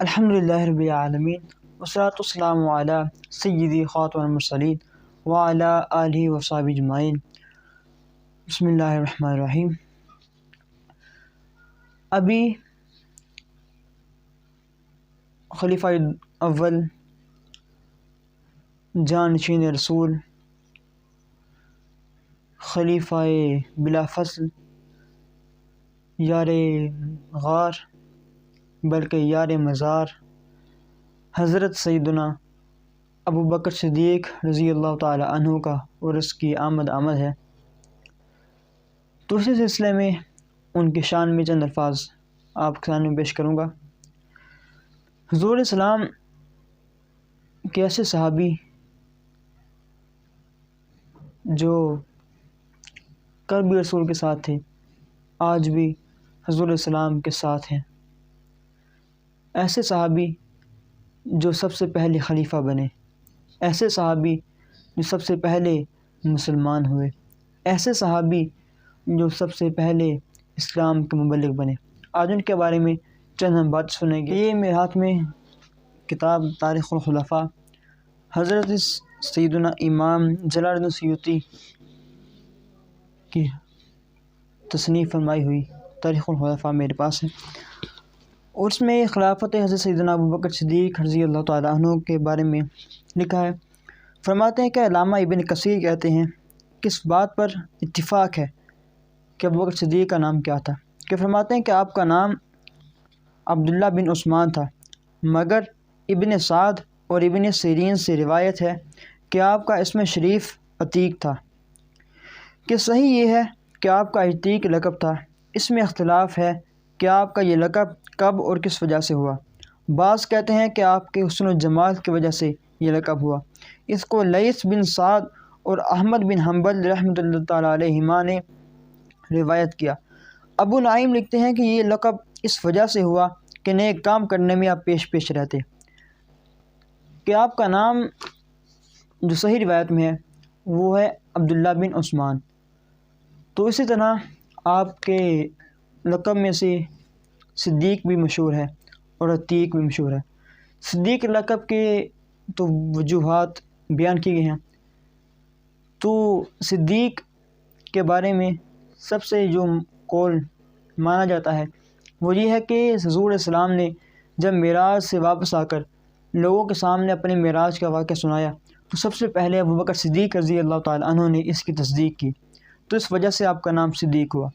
الحمدللہ رب العالمین والصلاۃ والسلام علی سیدی خاتم المرسلین وعلی آلہ وصحبہ اجمعین۔ بسم اللہ الرحمن الرحیم۔ ابھی خلیفہ اول جانشین رسول خلیفہ بلا فصل یار غار بلکہ یار مزار حضرت سیدنا ابو بکر صدیق رضی اللہ تعالی عنہ کا اور اس کی آمد ہے، تو اسی سلسلے میں ان کی شان میں چند الفاظ آپ کے سامنے پیش کروں گا۔ حضور اسلام کے ایسے صحابی جو کل بھی رسول کے ساتھ تھے، آج بھی حضور السلام کے ساتھ ہیں، ایسے صحابی جو سب سے پہلے خلیفہ بنے، ایسے صحابی جو سب سے پہلے مسلمان ہوئے، ایسے صحابی جو سب سے پہلے اسلام کے مبلغ بنے، آج ان کے بارے میں چند ہم بات سنیں گے۔ یہ میرے ہاتھ میں کتاب تاریخ الخلفاء حضرت سیدنا امام جلال الدین سیوطی کی تصنیف فرمائی ہوئی تاریخ الخلفاء میرے پاس ہے، اور اس میں خلافت حضرت سیدنا ابو بکر صدیق رضی اللہ تعالیٰ عنہ کے بارے میں لکھا ہے۔ فرماتے ہیں کہ علامہ ابن کثیر کہتے ہیں کہ اس بات پر اتفاق ہے کہ ابو بکر صدیق کا نام کیا تھا، کہ فرماتے ہیں کہ آپ کا نام عبداللہ بن عثمان تھا، مگر ابن سعد اور ابن سیرین سے روایت ہے کہ آپ کا اسم شریف عتیق تھا، کہ صحیح یہ ہے کہ آپ کا عتیق لقب تھا۔ اس میں اختلاف ہے کہ آپ کا یہ لقب کب اور کس وجہ سے ہوا۔ بعض کہتے ہیں کہ آپ کے حسن و جمال کی وجہ سے یہ لقب ہوا۔ اس کو لیث بن سعد اور احمد بن حنبل رحمۃ اللہ تعالیٰ علیہما نے روایت کیا۔ ابو نعیم لکھتے ہیں کہ یہ لقب اس وجہ سے ہوا کہ نیک کام کرنے میں آپ پیش رہتے، کہ آپ کا نام جو صحیح روایت میں ہے وہ ہے عبداللہ بن عثمان۔ تو اسی طرح آپ کے لقب میں سے صدیق بھی مشہور ہے اور عتیق بھی مشہور ہے۔ صدیق لقب کے تو وجوہات بیان کی گئی ہیں، تو صدیق کے بارے میں سب سے جو قول مانا جاتا ہے وہ یہ ہے کہ حضور السلام نے جب معراج سے واپس آ کر لوگوں کے سامنے اپنے معراج کا واقعہ سنایا تو سب سے پہلے ابو بکر صدیق رضی اللہ تعالیٰ عنہ نے اس کی تصدیق کی، تو اس وجہ سے آپ کا نام صدیق ہوا۔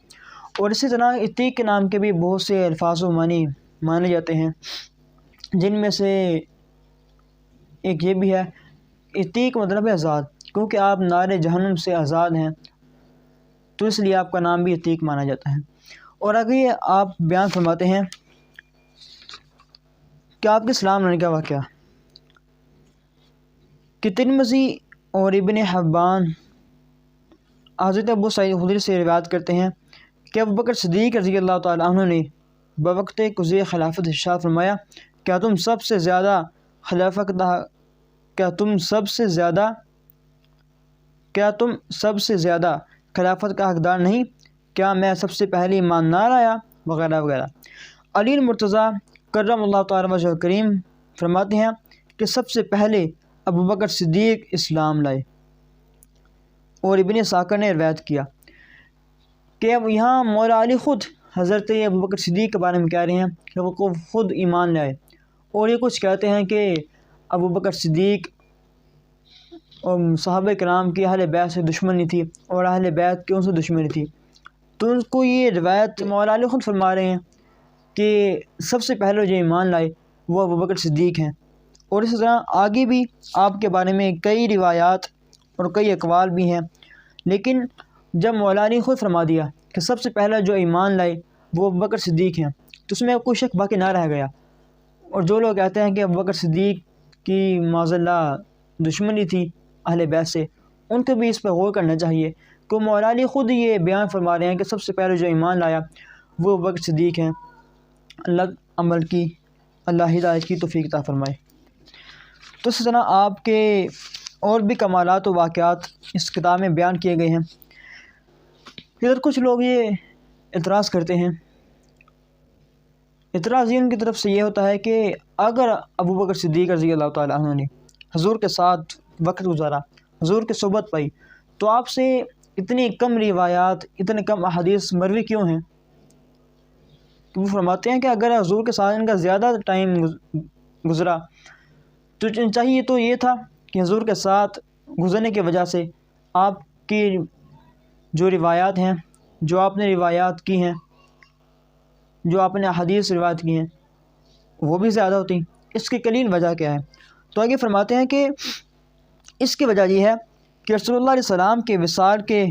اور اسی طرح عتیق کے نام کے بھی بہت سے الفاظ و معنی مانے جاتے ہیں، جن میں سے ایک یہ بھی ہے، عتیق مطلب ہے آزاد، کیونکہ آپ نار جہنم سے آزاد ہیں، تو اس لیے آپ کا نام بھی عتیق مانا جاتا ہے۔ اور آگے آپ بیان فرماتے ہیں کہ آپ کے اسلام لانے کا واقعہ، کہ ترمذی اور ابن حبان حضرت ابو سعید خدری سے روایت کرتے ہیں کہ ابو بکر صدیق رضی اللہ تعالیٰ عنہ نے بوقت قضیہ خلافت ارشاد فرمایا، کیا تم سب سے زیادہ خلافت کا حقدار نہیں؟ کیا میں سب سے پہلے ایمان نہ لایا؟ وغیرہ وغیرہ۔ علی المرتضیٰ کرم اللہ تعالیٰ وجہ کریم فرماتے ہیں کہ سب سے پہلے ابو بکر صدیق اسلام لائے، اور ابن ساکر نے روایت کیا کہ اب یہاں مولا علی خود حضرت ابو بکر صدیق کے بارے میں کہہ رہے ہیں کہ وہ خود ایمان لائے، اور یہ کچھ کہتے ہیں کہ ابو بکر صدیق اور صحابہ کرام کی اہل بیت سے دشمنی تھی اور اہل بیت کی ان سے دشمنی تھی، تو ان کو یہ روایت مولا علی خود فرما رہے ہیں کہ سب سے پہلے جو ایمان لائے وہ ابو بکر صدیق ہیں۔ اور اسی طرح آگے بھی آپ کے بارے میں کئی روایات اور کئی اقوال بھی ہیں، لیکن جب مولا علی خود فرما دیا کہ سب سے پہلا جو ایمان لائے وہ ابو بکر صدیق ہیں، تو اس میں کوئی شک باقی نہ رہ گیا۔ اور جو لوگ کہتے ہیں کہ ابو بکر صدیق کی معاذ اللہ دشمنی تھی اہل بیت سے، ان کو بھی اس پہ غور کرنا چاہیے کہ مولا علی خود یہ بیان فرما رہے ہیں کہ سب سے پہلے جو ایمان لایا وہ ابو بکر صدیق ہیں۔ اللہ عمل کی، اللہ ہدایت کی توفیق عطا فرمائے۔ تو اس طرح آپ کے اور بھی کمالات و واقعات اس کتاب میں بیان کیے گئے ہیں۔ ادھر کچھ لوگ یہ اعتراض کرتے ہیں اعتراض یہ ان کی طرف سے یہ ہوتا ہے کہ اگر ابو بکر صدیق رضی اللہ تعالیٰ عنہ نے حضور کے ساتھ وقت گزارا، حضور کی صحبت پائی، تو آپ سے اتنی کم روایات، اتنے کم احادیث مروی کیوں ہیں؟ تو وہ فرماتے ہیں کہ اگر حضور کے ساتھ ان کا زیادہ ٹائم گزرا تو چاہیے تو یہ تھا کہ حضور کے ساتھ گزرنے کی وجہ سے آپ کی جو روایات ہیں، جو آپ نے روایات کی ہیں، جو آپ نے احادیث روایت کی ہیں، وہ بھی زیادہ ہوتی۔ اس کی قلیل وجہ کیا ہے؟ تو آگے فرماتے ہیں کہ اس کی وجہ یہ ہے کہ رسول اللہ علیہ السلام کے وصال کے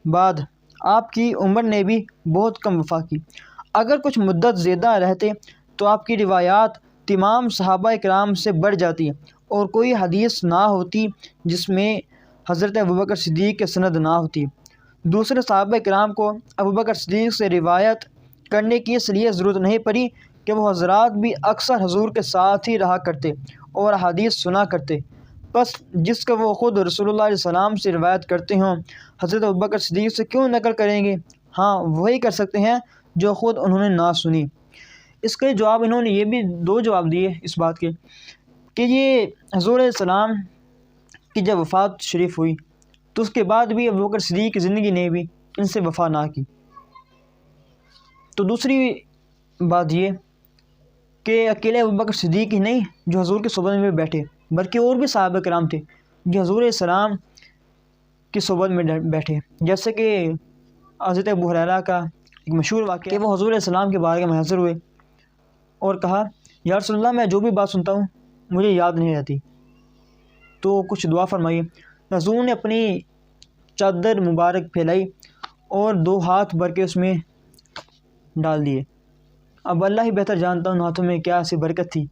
بعد آپ کی عمر نے بھی بہت کم وفا کی۔ اگر کچھ مدت زیادہ رہتے تو آپ کی روایات تمام صحابہ کرام سے بڑھ جاتی اور کوئی حدیث نہ ہوتی جس میں حضرت ابوبکر صدیق کے سند نہ ہوتی۔ دوسرے صحابہ کرام کو ابوبکر صدیق سے روایت کرنے کی اس لیے ضرورت نہیں پڑی کہ وہ حضرات بھی اکثر حضور کے ساتھ ہی رہا کرتے اور حدیث سنا کرتے، بس جس کا وہ خود رسول اللہ علیہ السلام سے روایت کرتے ہوں حضرت ابوبکر صدیق سے کیوں نقل کریں گے؟ ہاں وہی کر سکتے ہیں جو خود انہوں نے نہ سنی۔ اس کے جواب انہوں نے یہ بھی دو جواب دیے اس بات کے کہ یہ حضور علیہ السلام کی جب وفات شریف ہوئی تو اس کے بعد بھی ابوبکر صدیق کی زندگی نے بھی ان سے وفا نہ کی۔ تو دوسری بات یہ کہ اکیلے ابوبکر صدیق ہی نہیں جو حضور کی صحبت میں بیٹھے، بلکہ اور بھی صحابہ کرام تھے جو حضور علیہ السلام کی صحبت میں بیٹھے، جیسے کہ حضرت ابو ہریرہ کا ایک مشہور واقعہ کہ وہ حضور علیہ السلام کے بارے میں حاضر ہوئے اور کہا یا رسول اللہ میں جو بھی بات سنتا ہوں مجھے یاد نہیں رہتی، تو کچھ دعا فرمائیے۔ حضور نے اپنی چادر مبارک پھیلائی اور 2 ہاتھ بھر کے اس میں ڈال دیے۔ اب اللہ ہی بہتر جانتا ان ہاتھوں میں کیا ایسی برکت تھی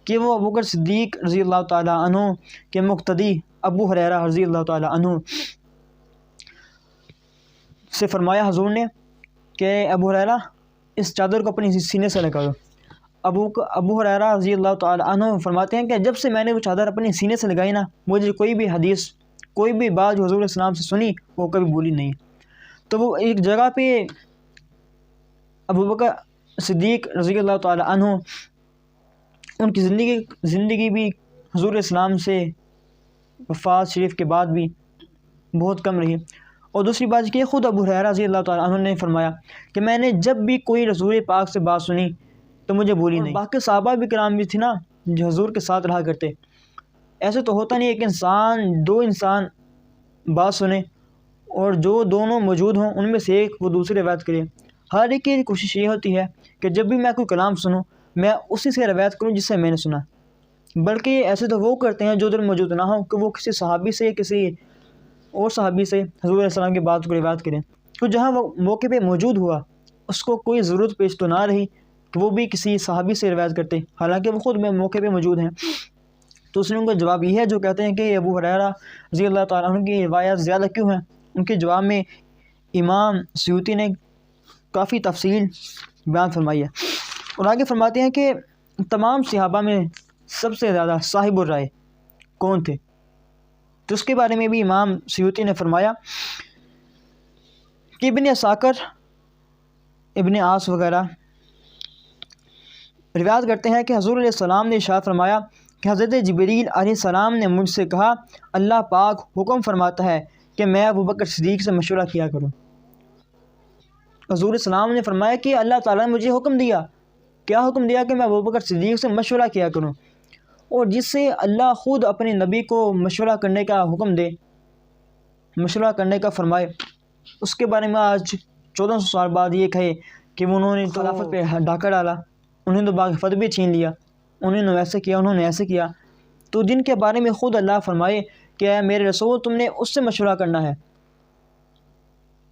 کہ وہ ابوبکر صدیق رضی اللہ تعالیٰ عنہ کے مقتدی ابو ہریرہ رضی اللہ تعالیٰ عنہ سے فرمایا حضور نے کہ ابو ہریرہ اس چادر کو اپنی سینے سے لگا دو۔ ابو ہریرہ رضی اللہ تعالیٰ عنہ فرماتے ہیں کہ جب سے میں نے وہ چادر اپنے سینے سے لگائی نا، مجھے کوئی بھی حدیث، کوئی بھی بات جو حضور علیہ السلام سے سنی وہ کبھی بھولی نہیں۔ تو وہ ایک جگہ پہ ابوبکر صدیق رضی اللہ تعالیٰ عنہ ان کی زندگی بھی حضور علیہ السلام سے وفات شریف کے بعد بھی بہت کم رہی۔ اور دوسری بات کہ خود ابو ہریرہ رضی اللہ تعالیٰ عنہ نے فرمایا کہ میں نے جب بھی کوئی رسول پاک سے بات سنی تو مجھے بھولی نہیں۔ باقی صحابہ بھی کرام بھی تھے نا جو حضور کے ساتھ رہا کرتے۔ ایسے تو ہوتا نہیں ہے کہ دو انسان بات سنیں اور جو دونوں موجود ہوں ان میں سے ایک وہ دوسری روایت کرے۔ ہر ایک کی کوشش یہ ہوتی ہے کہ جب بھی میں کوئی کلام سنوں میں اسی سے روایت کروں جس سے میں نے سنا، بلکہ ایسے تو وہ کرتے ہیں جو ادھر موجود نہ ہوں کہ وہ کسی صحابی سے کسی اور صحابی سے حضور علیہ السلام کی بات کو روایت کریں، تو جہاں وہ موقع پہ موجود ہوا اس کو کوئی ضرورت پیش تو نہ رہی کہ وہ بھی کسی صحابی سے روایت کرتے، حالانکہ وہ خود میں موقع پہ موجود ہیں۔ تو اس نے ان کا جواب یہ ہے جو کہتے ہیں کہ ابو ہریرہ رضی اللہ تعالیٰ عنہ کی روایات زیادہ کیوں ہیں، ان کے جواب میں امام سیوطی نے کافی تفصیل بیان فرمائی ہے اور آگے فرماتے ہیں کہ تمام صحابہ میں سب سے زیادہ صاحب الرائے کون تھے، تو اس کے بارے میں بھی امام سیوطی نے فرمایا کہ ابن عساکر، ابن عاص وغیرہ روایت کرتے ہیں کہ حضور علیہ السلام نے ارشاد فرمایا کہ حضرت جبریل علیہ السلام نے مجھ سے کہا اللہ پاک حکم فرماتا ہے کہ میں ابوبکر صدیق سے مشورہ کیا کروں۔ حضور علیہ السلام نے فرمایا کہ اللہ تعالیٰ نے مجھے حکم دیا، کیا حکم دیا؟ کہ میں ابوبکر صدیق سے مشورہ کیا کروں، اور جس سے اللہ خود اپنے نبی کو مشورہ کرنے کا حکم دے، مشورہ کرنے کا فرمائے، اس کے بارے میں آج 1400 سال بعد یہ کہے کہ انہوں نے خلافت پہ ڈاکہ ڈالا، انہوں نے باغ فتح بھی چھین لیا، انہوں نے ایسے کیا، انہوں نے ایسے کیا، تو جن کے بارے میں خود اللہ فرمائے کہ اے میرے رسول تم نے اس سے مشورہ کرنا ہے،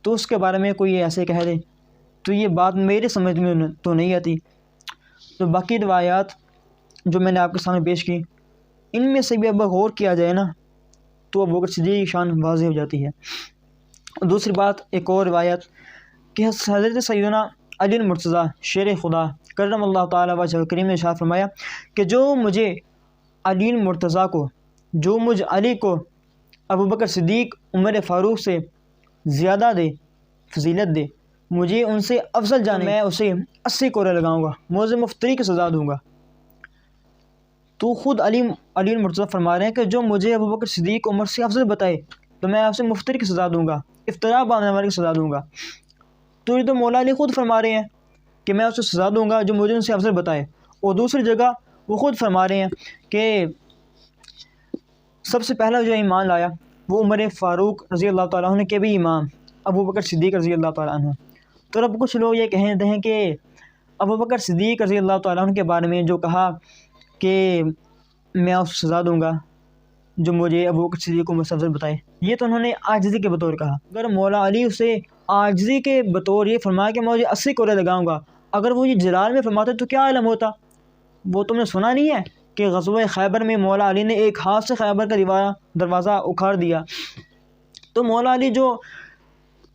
تو اس کے بارے میں کوئی ایسے کہہ دے تو یہ بات میرے سمجھ میں تو نہیں آتی۔ تو باقی روایات جو میں نے آپ کے سامنے پیش کی ان میں سے بھی اب غور کیا جائے نا تو ابوبکر صدیق کی شان واضح ہو جاتی ہے۔ دوسری بات ایک اور روایت کہ حضرت سیدنا علی المرتضیٰ شیر خدا کرم اللہ تعالیٰ وجہ کریم نے ارشاد فرمایا کہ جو مجھے علی المرتضیٰ کو، جو مجھ علی کو ابوبکر صدیق عمر فاروق سے زیادہ دے، فضیلت دے، مجھے ان سے افضل جانے میں اسے 80 کوڑے لگاؤں گا، موضع مفتری کی سزا دوں گا۔ تو خود علی المرتضیٰ فرما رہے ہیں کہ جو مجھے ابوبکر صدیق عمر سے افضل بتائے تو میں اسے مفتری کی سزا دوں گا، افتراء باندھنے والے کی سزا دوں گا۔ تو یہ تو مولا علی خود فرما رہے ہیں کہ میں اسے سزا دوں گا جو مجھے ان سے افضل بتائے، اور دوسری جگہ وہ خود فرما رہے ہیں کہ سب سے پہلا جو ایمان لایا وہ عمر فاروق رضی اللہ تعالیٰ عنہ کے بھی امام ابوبکر صدیق رضی اللہ تعالیٰ عنہ۔ تو اب کچھ لوگ یہ کہتے ہیں کہ ابوبکر صدیق رضی اللہ تعالیٰ عنہ کے بارے میں جو کہا کہ میں اس کو سزا دوں گا جو مجھے ابوبکر صدیق کو افضل بتائے، یہ تو انہوں نے عاجزی کے بطور کہا۔ اگر مولا علی اسے عاجزی کے بطور یہ فرمایا کہ میں مجھے 80 کوڑے لگاؤں گا، اگر وہ یہ جلال میں فرماتے تو کیا علم ہوتا؟ وہ تم نے سنا نہیں ہے کہ غزوہ خیبر میں مولا علی نے ایک ہاتھ سے خیبر کا دروازہ اکھاڑ دیا؟ تو مولا علی جو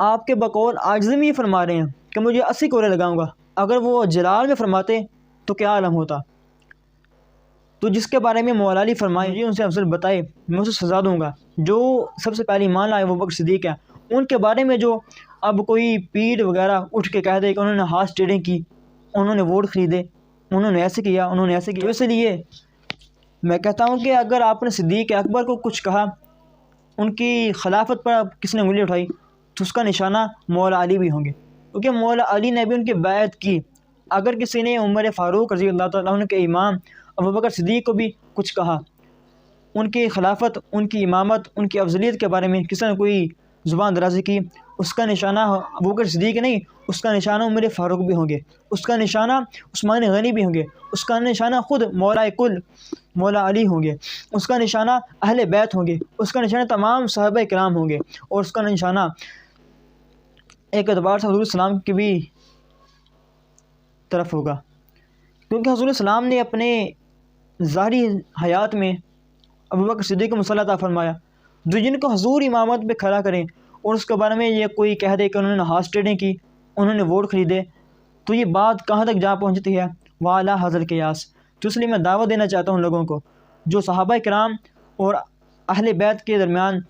آپ کے بقول عاجزی میں یہ فرما رہے ہیں کہ مجھے 80 کوڑے لگاؤں گا، اگر وہ جلال میں فرماتے تو کیا علم ہوتا؟ تو جس کے بارے میں مولا علی فرمائے مجھے ان سے افضل بتائے میں اسے سزا دوں گا، جو سب سے پہلی ایمان لائے وہ ابوبکر صدیق ہے، ان کے بارے میں جو اب کوئی پیر وغیرہ اٹھ کے کہہ دے کہ انہوں نے ہارس ٹریڈنگ کی، انہوں نے ووٹ خریدے، انہوں نے ایسے کیا، انہوں نے ایسے کیا، اس لیے میں کہتا ہوں کہ اگر آپ نے صدیق اکبر کو کچھ کہا، ان کی خلافت پر کسی نے انگلی اٹھائی تو اس کا نشانہ مولا علی بھی ہوں گے، کیونکہ مولا علی نے بھی ان کی بیعت کی۔ اگر کسی نے عمر فاروق رضی اللہ تعالیٰ عنہ کے امام ابوبکر صدیق کو بھی کچھ کہا، ان کی خلافت، ان کی امامت، ان کی افضلیت کے بارے میں کسی نے کوئی زبان درازی کی، اس کا نشانہ ابوبکر صدیق نہیں، اس کا نشانہ عمر فاروق بھی ہوں گے، اس کا نشانہ عثمان غنی بھی ہوں گے، اس کا نشانہ خود مولا کل مولا علی ہوں گے، اس کا نشانہ اہل بیت ہوں گے، اس کا نشانہ تمام صحابہ کرام ہوں گے، اور اس کا نشانہ ایک اعتبار سے حضور السلام کی بھی طرف ہوگا، کیونکہ حضور السلام نے اپنے ظاہری حیات میں ابوبکر صدیق کو مصلی عطا فرمایا، جو جن کو حضور امامت پہ کھڑا کریں اور اس کے بارے میں یہ کوئی کہہ دے کہ انہوں نے ہارس ٹریڈنگ کی، انہوں نے ووٹ خریدے، تو یہ بات کہاں تک جا پہنچتی ہے؟ وَعَلَىٰ حَذَا الْقِيَاسِ۔ تو اس لیے میں دعوت دینا چاہتا ہوں لوگوں کو جو صحابہ کرام اور اہل بیت کے درمیان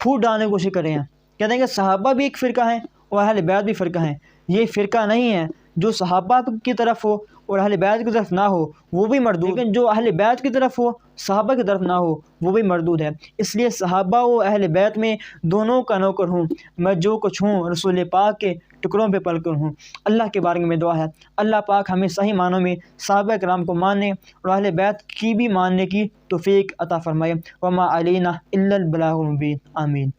پھوٹ ڈالنے کی کوشش کر رہے ہیں، کہتے ہیں کہ صحابہ بھی ایک فرقہ ہیں اور اہل بیت بھی فرقہ ہیں، یہ فرقہ نہیں ہے، جو صحابہ کی طرف ہو اور اہل بیت کی طرف نہ ہو وہ بھی مردود، لیکن جو اہل بیت کی طرف ہو صحابہ کی طرف نہ ہو وہ بھی مردود ہے۔ اس لیے صحابہ و اہل بیت میں دونوں کا نوکر ہوں، میں جو کچھ ہوں رسول پاک کے ٹکڑوں پہ پل کر ہوں۔ اللہ کے بارے میں دعا ہے اللہ پاک ہمیں صحیح معنوں میں صحابہ کرام کو ماننے اور اہل بیت کی بھی ماننے کی توفیق عطا فرمائے۔ وما علینا الا البلاغ المبین، آمین۔